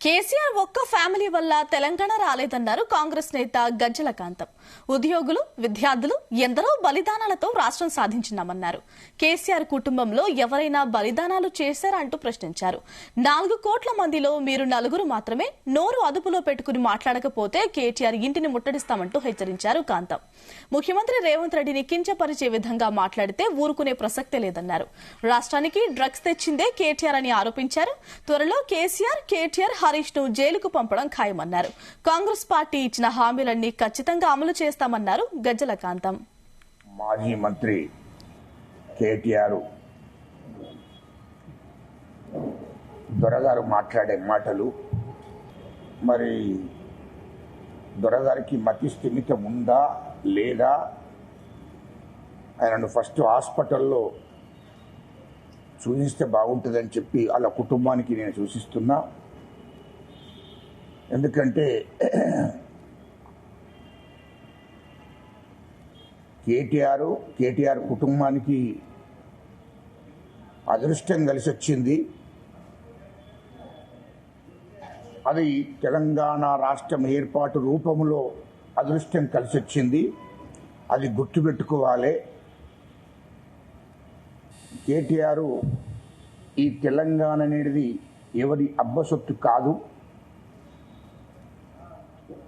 కేసీఆర్ ఒక్క ఫ్యామిలీ వల్ల తెలంగాణ రాలేదన్నారు కాంగ్రెస్ నేత గజ్జల కాంతం. ఉద్యోగులు, విద్యార్థులు ఎందరో బలిదానాలతో రాష్ట్రం సాధించినామన్నారు. కేసీఆర్ కుటుంబంలో ఎవరైనా బలిదానాలు చేశారా అంటూ ప్రశ్నించారు. 4 కోట్ల మందిలో మీరు 4 మాత్రమే నోరు అదుపులో పెట్టుకుని మాట్లాడకపోతే కేటీఆర్ ఇంటిని ముట్టడిస్తామంటూ హెచ్చరించారు కాంతం. ముఖ్యమంత్రి రేవంత్ రెడ్డిని కించపరిచే విధంగా మాట్లాడితే ఊరుకునే ప్రసక్తే లేదన్నారు. రాష్ట్రానికి డ్రగ్స్ తెచ్చిందే కేటీఆర్ అని ఆరోపించారు. త్వరలో కేటీఆర్ హరీష్ ను జైలుకు పంపడం ఖాయమన్నారు. కాంగ్రెస్ పార్టీ ఇచ్చిన హామీలన్నీ ఖచ్చితంగా అమలు చేస్తామన్నారు గజ్జల కాంతం. మాజీ మంత్రి కేటీఆర్ దొరగారు మాట్లాడే మాటలు, మరి దొరగారికి మతి స్థిమితం ఉందా లేదా, ఆయనను ఫస్ట్ హాస్పిటల్లో చూపిస్తే బాగుంటుందని చెప్పి వాళ్ళ కుటుంబానికి నేను సూచిస్తున్నా. ఎందుకంటే కేటీఆర్ కుటుంబానికి అదృష్టం కలిసి వచ్చింది. అది తెలంగాణ రాష్ట్రం ఏర్పాటు రూపంలో అదృష్టం కలిసి వచ్చింది. అది గుర్తుపెట్టుకోవాలి. కేటీఆర్ ఈ తెలంగాణ అనేది ఎవరి అబ్బసొత్తు కాదు.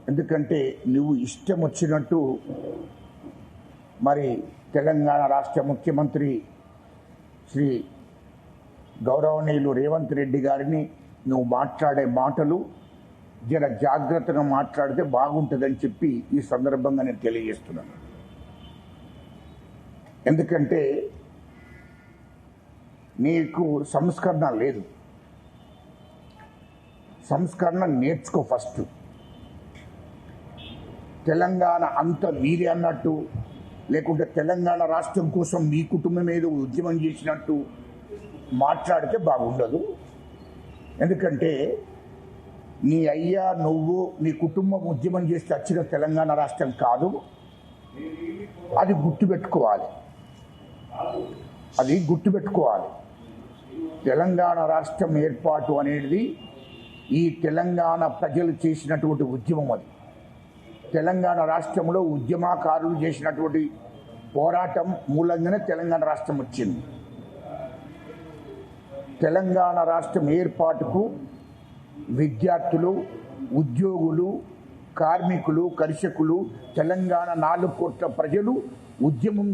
ఎందుకంటే నువ్వు ఇష్టం వచ్చినట్టు మరి తెలంగాణ రాష్ట్ర ముఖ్యమంత్రి శ్రీ గౌరవనీయులు రేవంత్ రెడ్డి గారిని నువ్వు మాట్లాడే మాటలు జర జాగ్రత్తగా మాట్లాడితే బాగుంటుందని చెప్పి ఈ సందర్భంగా నేను తెలియజేస్తున్నాను. ఎందుకంటే నీకు సంస్కరణ లేదు. సంస్కరణ నేర్చుకో ఫస్ట్. తెలంగాణ అంత మీరే అన్నట్టు, లేకుంటే తెలంగాణ రాష్ట్రం కోసం మీ కుటుంబం మీద ఉద్యమం చేసినట్టు మాట్లాడితే బాగుండదు. ఎందుకంటే నీ అయ్యా నువ్వు నీ కుటుంబం ఉద్యమం చేస్తే వచ్చిన తెలంగాణ రాష్ట్రం కాదు. అది గుర్తుపెట్టుకోవాలి. తెలంగాణ రాష్ట్రం ఏర్పాటు అనేది ఈ తెలంగాణ ప్రజలు చేసినటువంటి ఉద్యమం. అది తెలంగాణ రాష్ట్రంలో ఉద్యమకారులు చేసినటువంటి పోరాటం మూలంగానే తెలంగాణ రాష్ట్రం వచ్చింది. తెలంగాణ రాష్ట్రం ఏర్పాటుకు విద్యార్థులు, ఉద్యోగులు, కార్మికులు, కర్షకులు, తెలంగాణ 4 కోట్ల ప్రజలు ఉద్యమం